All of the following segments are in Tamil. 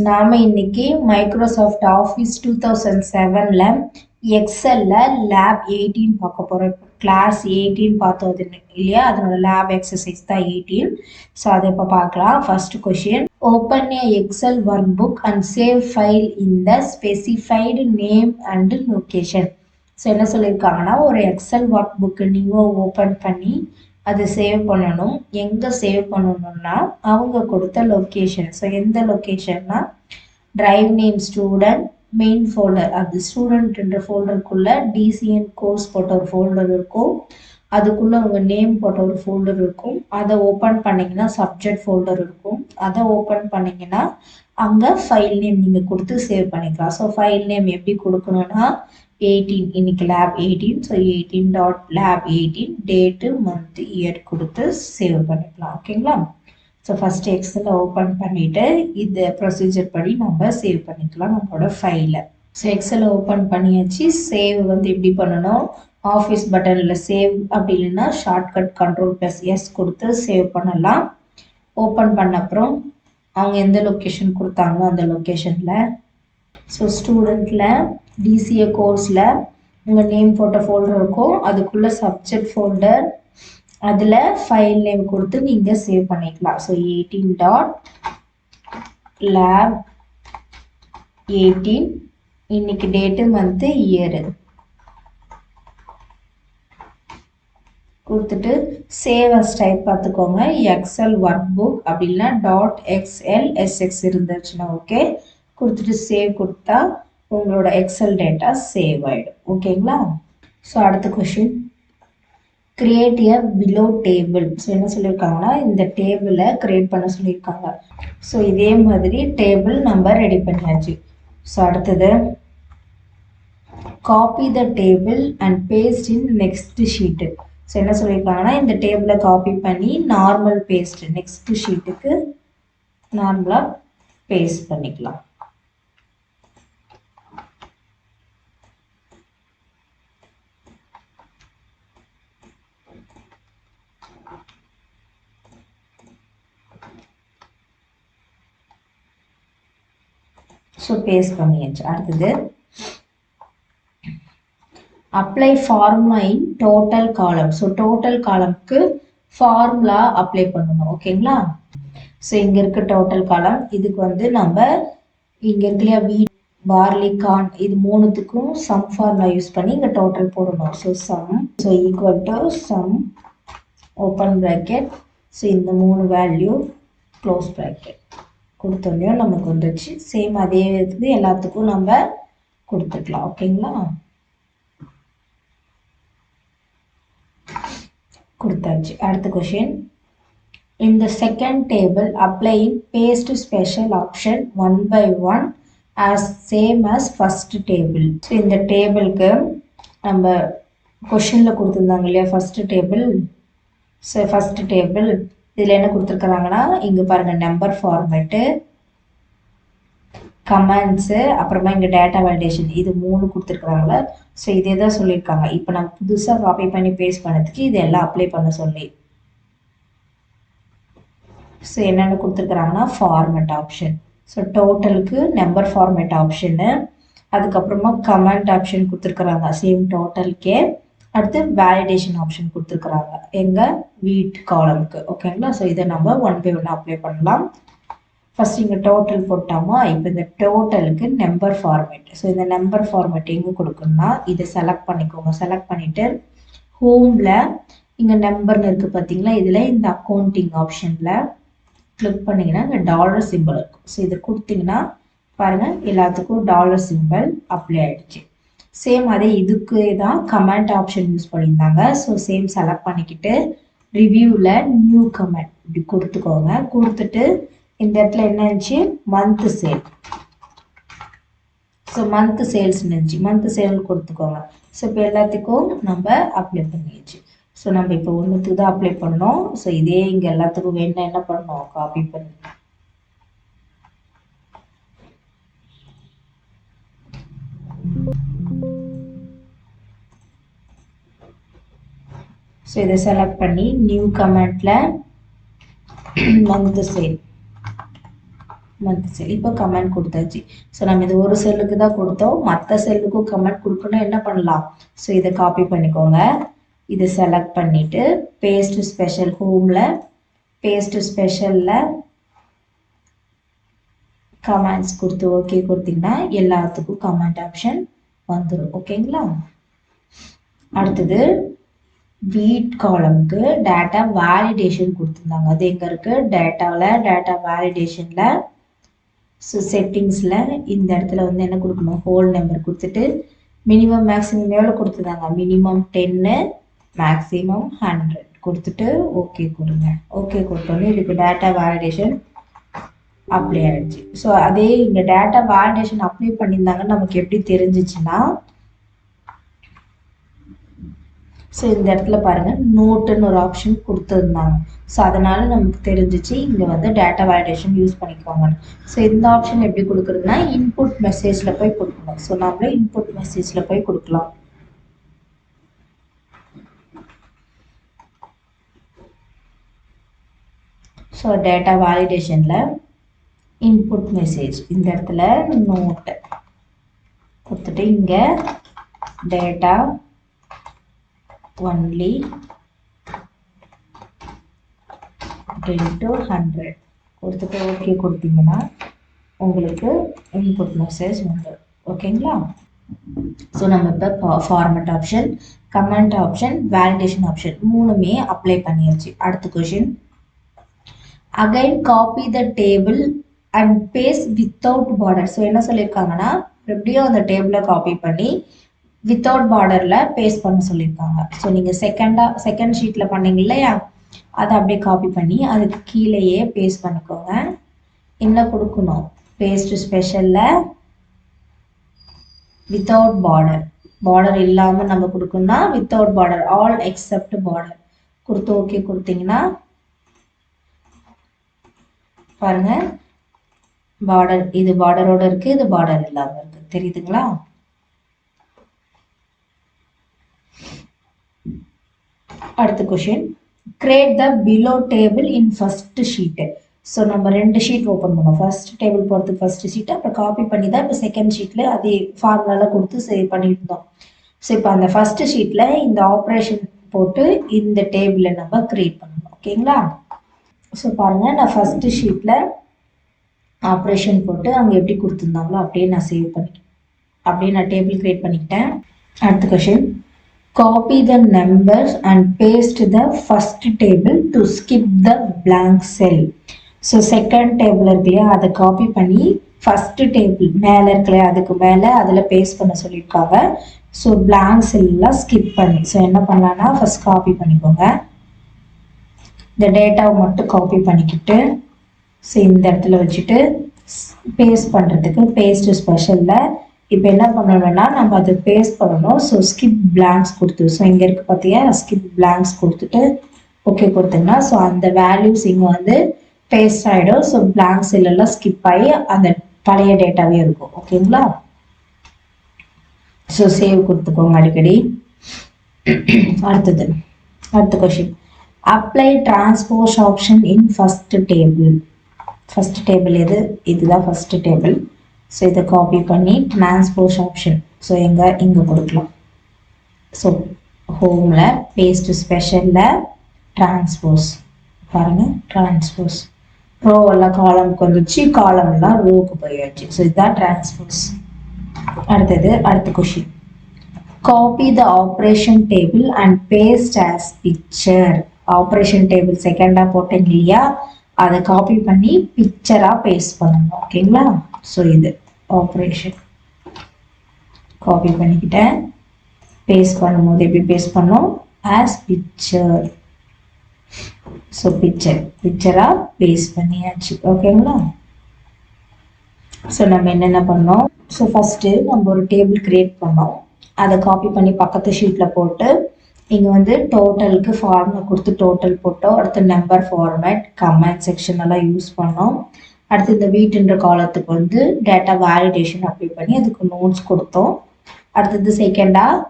நாம இன்னைக்கு மைக்ரோசாஃப்ட் ஆஃபீஸ் 2007ல எக்ஸல்ல லேப் 18 பார்க்க போறோம். கிளாஸ் 18 பார்த்தோம் இல்லையா, அதனோட லேப் எக்ஸசைஸ் தான் 18. ஸோ அதை இப்போ பார்க்கலாம். First question, open a Excel workbook and save file in the specified name and location. So என்ன சொல்லியிருக்காங்கன்னா, ஒரு எக்ஸல் ஒர்க் புக்கு நீங்கள் ஓப்பன் பண்ணி அது சேவ் பண்ணணும். எங்கே சேவ் பண்ணணும்னா அவங்க கொடுத்த லொக்கேஷன். ஸோ எந்த லொக்கேஷன்னா drive name student main folder, அது ஸ்டூடெண்ட்ன்ற ஃபோல்டருக்குள்ள டிசிஎன் கோர்ஸ் போட்ட ஒரு ஃபோல்டர் இருக்கும், அதுக்குள்ள உங்க நேம் போட்ட ஒரு ஃபோல்டர் இருக்கும். அதை ஓப்பன் பண்ணீங்கன்னா சப்ஜெக்ட் ஃபோல்டர் இருக்கும். அதை ஓப்பன் பண்ணீங்கன்னா அங்கே ஃபைல் நேம் நீங்கள் கொடுத்து சேவ் பண்ணிக்கலாம். ஸோ ஃபைல் நேம் எப்படி கொடுக்கணும்னா 18, இன்னைக்கு lab 18, so 18.lab18 date month year கொடுத்து சேவ் பண்ணிக்கலாம். ஓகேங்களா? ஸோ ஃபர்ஸ்ட் எக்ஸலை ஓப்பன் பண்ணிட்டு இந்த ப்ரொசீஜர் படி நம்ம சேவ் பண்ணிக்கலாம் நம்மளோட ஃபைலை. ஸோ எக்ஸலை ஓப்பன் பண்ணியாச்சு. சேவ் வந்து எப்படி பண்ணணும், ஆஃபீஸ் பட்டனில் சேவ், அப்படி இல்லைன்னா ஷார்ட்கட் Ctrl+S கொடுத்து சேவ் பண்ணலாம். ஓப்பன் பண்ண அப்புறம் அவங்க எந்த லொக்கேஷன் கொடுத்தாங்களோ அந்த லொக்கேஷனில், ஸோ ஸ்டூடெண்ட்டில் டிசிஏ கோர்ஸில் உங்கள் நேம் போட்ட ஃபோல்டர் இருக்கும், அதுக்குள்ளே சப்ஜெக்ட் ஃபோல்டர், அதில் ஃபைல் நேம் கொடுத்து நீங்கள் சேவ் பண்ணிக்கலாம். ஸோ 18.lab18 இன்னைக்கு டேட்டு மந்த்து இயரு கொடுத்துட்டு சேவ் அஸ் டைப் பார்த்துக்கோங்க. எக்ஸல் ஒர்க் புக் அப்படின்னா .xlsx இருந்துச்சுன்னா ஓகே கொடுத்துட்டு சேவ் கொடுத்தா உங்களோட எக்ஸல் டேட்டா சேவ் ஆகிடும். ஓகேங்களா? ஸோ அடுத்த கொஷின், கிரியேட் எ பிலோ டேபிள். ஸோ என்ன சொல்லியிருக்காங்கன்னா, இந்த டேபிளை கிரியேட் பண்ண சொல்லியிருக்காங்க. ஸோ இதே மாதிரி டேபிள் நம்ம ரெடி பண்ணியாச்சு. ஸோ அடுத்தது, copy the table and paste in next sheet. So என்ன சொல்லியிருக்காங்கன்னா, இந்த டேபிளை காப்பி பண்ணி நார்மல் பேஸ்ட் நெக்ஸ்ட் ஷீட்டுக்கு நார்மலாக பேஸ்ட் பண்ணிக்கலாம். ஸோ பேஸ்ட் பண்ணியாச்சு. அடுத்தது, அப்ளை ஃபார்முலா இன் டோட்டல் காலம். ஸோ டோட்டல் காலம்க்கு ஃபார்முலா அப்ளை பண்ணணும். ஓகேங்களா? ஸோ இங்கே இருக்க டோட்டல் காலம், இதுக்கு வந்து நம்ம இங்கே இருக்கு இல்லையா, வீட் பார்லி கார்ன், இது மூணுத்துக்கும் சம் ஃபார்முலா யூஸ் பண்ணி இங்கே டோட்டல் போடணும். So sum, so equal to sum open bracket, so இந்த 3 வேல்யூ க்ளோஸ் ப்ராக்கெட் கொடுத்தோன்னே நமக்கு வந்துச்சு. சேம் அதே இது எல்லாத்துக்கும் நம்ம கொடுத்துக்கலாம். ஓகேங்களா? கொடுத்தாச்சு. அடுத்த கொஷின், இந்த second table applying paste special option 1 by 1 as same as first table. So இந்த டேபிளுக்கு நம்ம கொஷினில் கொடுத்துருந்தாங்க இல்லையா first table. So first table இதில் என்ன கொடுத்துருக்குறாங்கன்னா, இங்கே பாருங்கள் நம்பர் ஃபார்மேட்டு, கமெண்ட்ஸு, அப்புறமா இங்கே டேட்டா வேலிடேஷன், இது 3 கொடுத்துருக்குறாங்கள. ஸோ இதே தான் சொல்லியிருக்காங்க. இப்போ நம்ம புதுசாக காப்பி பண்ணி பேஸ்ட் பண்ணதுக்கு இது எல்லாம் அப்ளை பண்ண சொல்லி. ஸோ என்னென்ன கொடுத்துருக்குறாங்கன்னா, ஃபார்மேட் ஆப்ஷன், ஸோ டோட்டலுக்கு நம்பர் ஃபார்மேட் ஆப்ஷனு, அதுக்கப்புறமா கமெண்ட் ஆப்ஷன் கொடுத்துருக்குறாங்க சேம் டோட்டலுக்கே. அடுத்து வேலிடேஷன் ஆப்ஷன் கொடுத்துருக்குறாங்க எங்கள் வீட் காலமுக்கு. ஓகேங்களா? ஸோ இதை நம்ம 1 by 1 அப்ளை பண்ணலாம். ஃபர்ஸ்ட் இங்கே டோட்டல் போட்டாமா, இப்போ இந்த டோட்டலுக்கு நம்பர் ஃபார்மேட். ஸோ இந்த நம்பர் ஃபார்மேட் எங்கே கொடுக்கணும்னா இதை செலக்ட் பண்ணிக்கோங்க. செலக்ட் பண்ணிவிட்டு ஹோமில் இங்கே நம்பர்னு இருக்குது பார்த்தீங்களா, இதில் இந்த அக்கௌண்டிங் ஆப்ஷனில் கிளிக் பண்ணிங்கன்னா இங்கே டாலர் சிம்பிள் இருக்கும். ஸோ இதை கொடுத்தீங்கன்னா பாருங்கள் எல்லாத்துக்கும் டாலர் சிம்பிள் அப்ளை ஆகிடுச்சு. சேம் அதே இதுக்கு தான் கமெண்ட் ஆப்ஷன் யூஸ் பண்ணியிருந்தாங்க. ஸோ சேம் செலக்ட் பண்ணிக்கிட்டு ரிவ்யூவில் நியூ கமெண்ட் இப்படி கொடுத்துக்கோங்க. கொடுத்துட்டு இந்த இடத்துல என்ன இருந்துச்சு, month sale. So month sales இருந்துச்சு, மந்த் சேல் கொடுத்துக்கோங்க. ஸோ இப்போ எல்லாத்துக்கும் நம்ம அப்ளை பண்ணிடுச்சு. ஸோ நம்ம இப்போ ஒன்றுத்துக்கு தான் அப்ளை பண்ணோம். ஸோ இதே இங்கே எல்லாத்துக்கும் வேணும்னா என்ன பண்ணணும், காப்பி பண்ணி ஸோ இதை செலக்ட் பண்ணி நியூ கமெண்ட்ல மந்த் சேல் மந்த் செல். இப்போ கமெண்ட் கொடுத்தாச்சு. ஸோ நம்ம இது ஒரு செல்லுக்கு தான் கொடுத்தோம், மற்ற செல்லுக்கும் கமெண்ட் கொடுக்கணும். என்ன பண்ணலாம்? ஸோ இதை காப்பி பண்ணிக்கோங்க. இதை செலக்ட் பண்ணிட்டு பேஸ்ட் ஸ்பெஷல் ஹோமில் பேஸ்ட் ஸ்பெஷலில் கமெண்ட்ஸ் கொடுத்து ஓகே கொடுத்தீங்கன்னா எல்லாத்துக்கும் கமெண்ட் ஆப்ஷன் வந்துடும். ஓகேங்களா? அடுத்தது வீட் காலம்க்கு டேட்டா வேலிடேஷன் கொடுத்துருந்தாங்க. அது எங்கே இருக்குது? டேட்டாவில் டேட்டா வேலிடேஷனில் ஸோ செட்டிங்ஸில் இந்த இடத்துல வந்து என்ன கொடுக்கணும்? ஹோல் நம்பர் கொடுத்துட்டு மினிமம் மேக்ஸிமம் எவ்வளோ கொடுத்துருந்தாங்க? மினிமம் 10, மேக்ஸிமம் 100 கொடுத்துட்டு ஓகே கொடுங்க. ஓகே கொடுத்தோன்னே இதுக்கு டேட்டா வேலிடேஷன் அப்ளை ஆகிடுச்சு. ஸோ அதே இங்கே டேட்டா வேலிடேஷன் அப்ளை பண்ணியிருந்தாங்கன்னு நமக்கு எப்படி தெரிஞ்சிச்சுன்னா, ஸோ இந்த இடத்துல பாருங்கள் நோட்டுன்னு ஒரு ஆப்ஷன் கொடுத்துருந்தாங்க. ஸோ அதனால நமக்கு தெரிஞ்சிச்சு இங்கே வந்து டேட்டா வேலிடேஷன் யூஸ் பண்ணிக்குவாங்க. ஸோ இந்த ஆப்ஷன் எப்படி கொடுக்குறதுனா இன்புட் மெசேஜில் போய் கொடுக்கணும். ஸோ நம்மளே இன்புட் மெசேஜில் போய் கொடுக்கலாம். ஸோ டேட்டா வேலிடேஷனில் இன்புட் மெசேஜ் இந்த இடத்துல நோட்டு கொடுத்துட்டு இங்கே டேட்டா ஒன்லி 10 to 100 கொடுத்துட்டு ஓகே கொடுத்தீங்கன்னா உங்களுக்கு இன்புட் மெசேஜ் வந்துடும். ஓகேங்களா? ஸோ நம்ம இப்போ format option, comment option, validation option மூணுமே அப்ளை பண்ணியாச்சு. அடுத்த question, again copy the table and paste without border. So என்ன சொல்லியிருக்காங்கன்னா எப்படியும் அந்த டேபிளை காப்பி பண்ணி வித்தவுட் பார்டரில் பேஸ்ட் பண்ண சொல்லியிருக்காங்க. ஸோ நீங்கள் செகண்ட் ஷீட்டில் பண்ணீங்க இல்லையா, அதை அப்படியே காப்பி பண்ணி அதுக்கு கீழேயே பேஸ்ட் பண்ணிக்கோங்க. என்ன கொடுக்கணும்? பேஸ்ட் ஸ்பெஷலில் வித்தவுட் பார்டர், பார்டர் இல்லாமல் நம்ம கொடுக்கணும்னா without border, all accept border கொடுத்து ஓகே கொடுத்தீங்கன்னா பாருங்க பார்டர், இது பார்டரோட இருக்கு, இது பார்டர் இல்லாமல் இருக்கு. தெரியுதுங்களா? அடுத்த question, create the below table in first sheet. So நம்ம 2 ஷீட் ஓப்பன் பண்ணோம். ஃபர்ஸ்ட் டேபிள் போகிறதுக்கு ஃபர்ஸ்ட் ஷீட்டை அப்புறம் காப்பி பண்ணி தான் இப்போ செகண்ட் ஷீட்டில் அதே ஃபார்முலாலாம் கொடுத்து சேவ் பண்ணியிருந்தோம். ஸோ இப்போ அந்த ஃபர்ஸ்ட் ஷீட்டில் இந்த ஆப்ரேஷன் போட்டு இந்த டேபிளை நம்ம கிரியேட் பண்ணணும். ஓகேங்களா? ஸோ பாருங்கள், நான் ஃபர்ஸ்ட் ஷீட்டில் ஆப்ரேஷன் போட்டு அங்கே எப்படி கொடுத்துருந்தாங்களோ அப்படியே நான் சேவ் பண்ணிக்கிட்டேன், அப்படியே நான் டேபிள் கிரியேட் பண்ணிக்கிட்டேன். அடுத்த question, copy the numbers and paste the first table to skip the blank cell. So second table இருக்குல்லையா, அதை காப்பி பண்ணி ஃபஸ்ட்டு டேபிள் மேலே இருக்குல்லையா அதுக்கு மேலே அதில் பேஸ்ட் பண்ண சொல்லியிருக்காங்க. ஸோ பிளாங்க் செல்லாம் ஸ்கிப் பண்ணி, ஸோ என்ன பண்ணலான்னா ஃபஸ்ட் காப்பி பண்ணிக்கோங்க. இந்த டேட்டாவை மட்டும் காப்பி பண்ணிக்கிட்டு ஸோ இந்த இடத்துல வச்சுட்டு பேஸ்ட் பண்ணுறதுக்கு பேஸ்ட் ஸ்பெஷலில் இப்போ என்ன பண்ணணும்னா நம்ம அதை பேஸ்ட் பண்ணணும். ஸோ ஸ்கிப் பிளாங்க்ஸ் கொடுத்து, ஸோ இங்கே இருக்குது பார்த்தியா, ஸ்கிப் பிளாங்க்ஸ் கொடுத்துட்டு ஓகே கொடுத்தீங்கன்னா ஸோ அந்த வேல்யூஸ் இங்கே வந்து பேஸ்ட் ஆகிடும். ஸோ பிளாங்க்ஸ் எல்லாம் ஸ்கிப் ஆகி அந்த பழைய டேட்டாவே இருக்கும். ஓகேங்களா? ஸோ சேவ் கொடுத்துக்கோங்க அடிக்கடி. அடுத்த question, apply transpose option in first table. First table எது? இதுதான் ஃபர்ஸ்ட் டேபிள். ஸோ இதை காப்பி பண்ணி டிரான்ஸ்போஸ் ஆப்ஷன் ஸோ இங்கே கொடுக்கலாம். ஸோ ஹோமில் பேஸ்ட் ஸ்பெஷலில் டிரான்ஸ்போஸ் பாருங்கள், டிரான்ஸ்போஸ் ரோ எல்லாம் காலமுக்கு வந்துச்சு, காலம்லாம் ரோவுக்கு போயாச்சு. ஸோ இதுதான் டிரான்ஸ்போஸ். அடுத்த question, copy the operation table and paste as picture. Operation table செகண்டாக போட்டேங்க இல்லையா, அதை காப்பி பண்ணி பிக்சராக பேஸ்ட் பண்ணணும். ஓகேங்களா? ஸோ இது ஆப்ரேஷன் காப்பி பண்ணிக்கிட்டேன். பேஸ்ட் பண்ணும்போது எப்படி பேஸ்ட் பண்ணோம்? As picture. ஸோ பிக்சராக பேஸ்ட் பண்ணியாச்சு. ஓகேங்களா? ஸோ நம்ம என்னென்ன பண்ணோம்? ஸோ ஃபஸ்ட்டு நம்ம ஒரு டேபிள் கிரியேட் பண்ணோம், அதை காப்பி பண்ணி பக்கத்து ஷீட்டில் போட்டு இங்கே வந்து டோட்டலுக்கு ஃபார்முலா கொடுத்து டோட்டல் போட்டோம். அடுத்து நம்பர் ஃபார்மேட், கமெண்ட் செக்ஷன் எல்லாம் யூஸ் பண்ணோம். அடுத்து இந்த வீட்டுன்ற காலத்துக்கு வந்து டேட்டா வேலிடேஷன் அப்ளை பண்ணி அதுக்கு நோட்ஸ் கொடுத்தோம். அடுத்தது செகண்டாக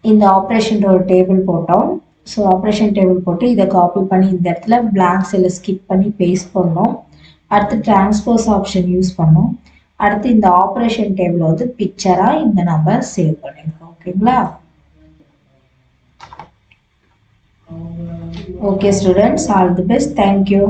இந்த ஆப்ரேஷன் ஒரு டேபிள் போட்டோம். ஸோ ஆப்ரேஷன் டேபிள் போட்டு இதை காப்பி பண்ணி இந்த இடத்துல பிளாங்க் செல்லை ஸ்கிப் பண்ணி பேஸ்ட் பண்ணோம். அடுத்து டிரான்ஸ்போஸ் ஆப்ஷன் யூஸ் பண்ணோம். அடுத்து இந்த ஆப்ரேஷன் டேபிள் வந்து பிக்சராக இந்த நம்பர் சேவ் பண்ணியிருக்கோம். ஓகேங்களா? Okay students, all the best. Thank you.